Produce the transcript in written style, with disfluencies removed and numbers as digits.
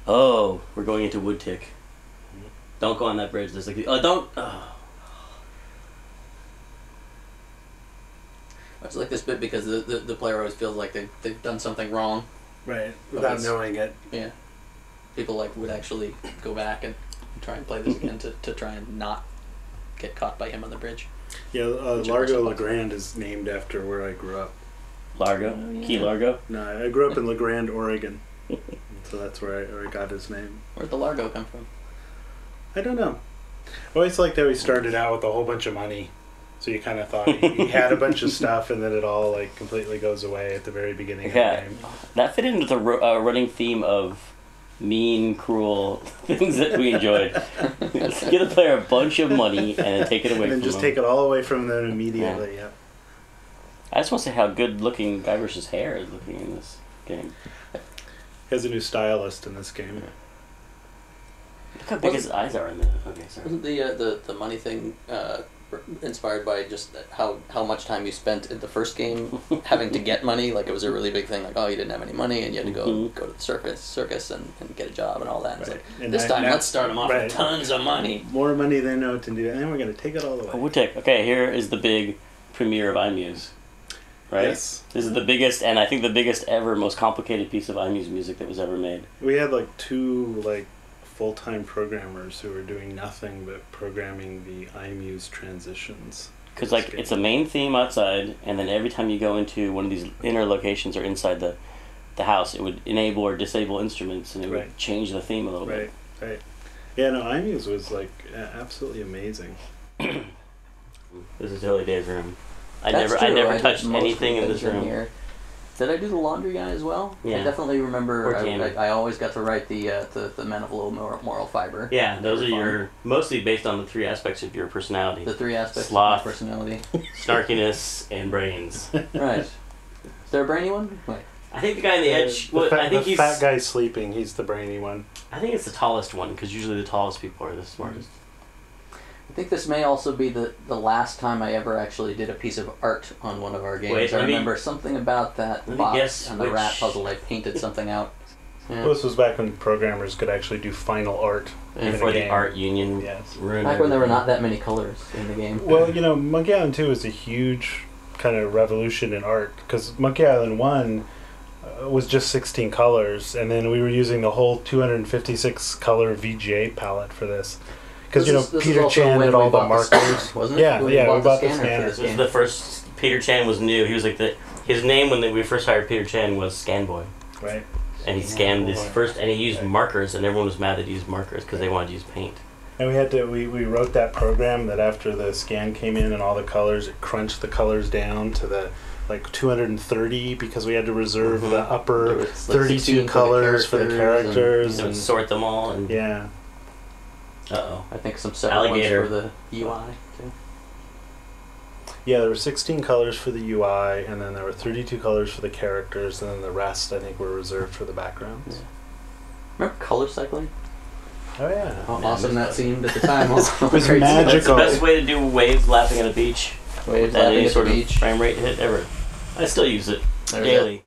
Oh, we're going into wood tick. Don't go on that bridge. There's like, oh, don't. Oh. I just like this bit because the player always feels like they've done something wrong. Right, without knowing it. Yeah. People like would actually go back and try and play this again to try and not get caught by him on the bridge. Yeah, Largo LeGrand is named after where I grew up. Largo? Oh, yeah. Key Largo? No, I grew up in LeGrand, Oregon. So that's where I got his name. Where'd the Largo come from? I don't know. I always liked how he started out with a whole bunch of money. So you kind of thought he had a bunch of stuff, and then it all like completely goes away at the very beginning of the game. That fit into the running theme of mean, cruel things that we enjoyed. Give the player a bunch of money and then take it away from them. And then just take it all away from them immediately, yeah. I just want to say how good looking Guiber's hair is looking in this game. He has a new stylist in this game. Look how big his eyes are in the... Okay, sorry. Wasn't the money thing inspired by just how much time you spent in the first game having to get money? Like, it was a really big thing, like, oh, you didn't have any money and you had to go to the circus and get a job and all that. And right. It's like, and this time, let's start them off with tons of money. More money than they know what to do, and then we're going to take it all away. Okay, here is the big premiere of iMuse. Right? Yes. This is the biggest, and I think the biggest ever, most complicated piece of iMuse music that was ever made. We had like two full-time programmers who were doing nothing but programming the iMuse transitions. Because it's a main theme outside, and then every time you go into one of these inner locations or inside the house, it would enable or disable instruments, and it would change the theme a little bit. Right. Yeah, no, iMuse was absolutely amazing. This is early days room. I never touched anything in this room. Here. Did I do the laundry guy as well? Yeah. I definitely remember. I always got to write the men of low moral fiber. Yeah, those are mostly based on the three aspects of your personality. The three aspects Sloth, of my personality. Snarkiness, and brains. Right. Is there a brainy one? Wait. I think the guy on the edge. The fat guy sleeping. He's the brainy one. I think it's the tallest one because usually the tallest people are the smartest. I think this may also be the last time I ever actually did a piece of art on one of our games. Wait, I remember something about that box and the rat puzzle. I painted something out. Yeah. Well, this was back when programmers could actually do final art. Before the art union. Yes. Back when there were not that many colors in the game. Well, Monkey Island 2 is a huge kind of revolution in art, because Monkey Island 1 was just 16 colors, and then we were using the whole 256 color VGA palette for this. Because Peter Chan did all the markers, wasn't it? Yeah, we bought the scanner. This was the first. Peter Chan was new. He was like his name when we first hired Peter Chan was Scanboy. Right. And he scanned this first, and he used markers, and everyone was mad that he used markers because they wanted to use paint. And we had to we wrote that program that after the scan came in and all the colors, it crunched the colors down to the 230 because we had to reserve the upper 32 colors for the characters and sort them all. And yeah. Uh-oh. I think some separate ones for the UI, too. Yeah, there were 16 colors for the UI, and then there were 32 colors for the characters, and then the rest, I think, were reserved for the backgrounds. Yeah. Remember color cycling? Oh, yeah. How awesome that seemed at the time. It was magical. That's the best way to do waves laughing at a beach. Waves laughing at the beach. Frame rate hit ever. I still use it daily.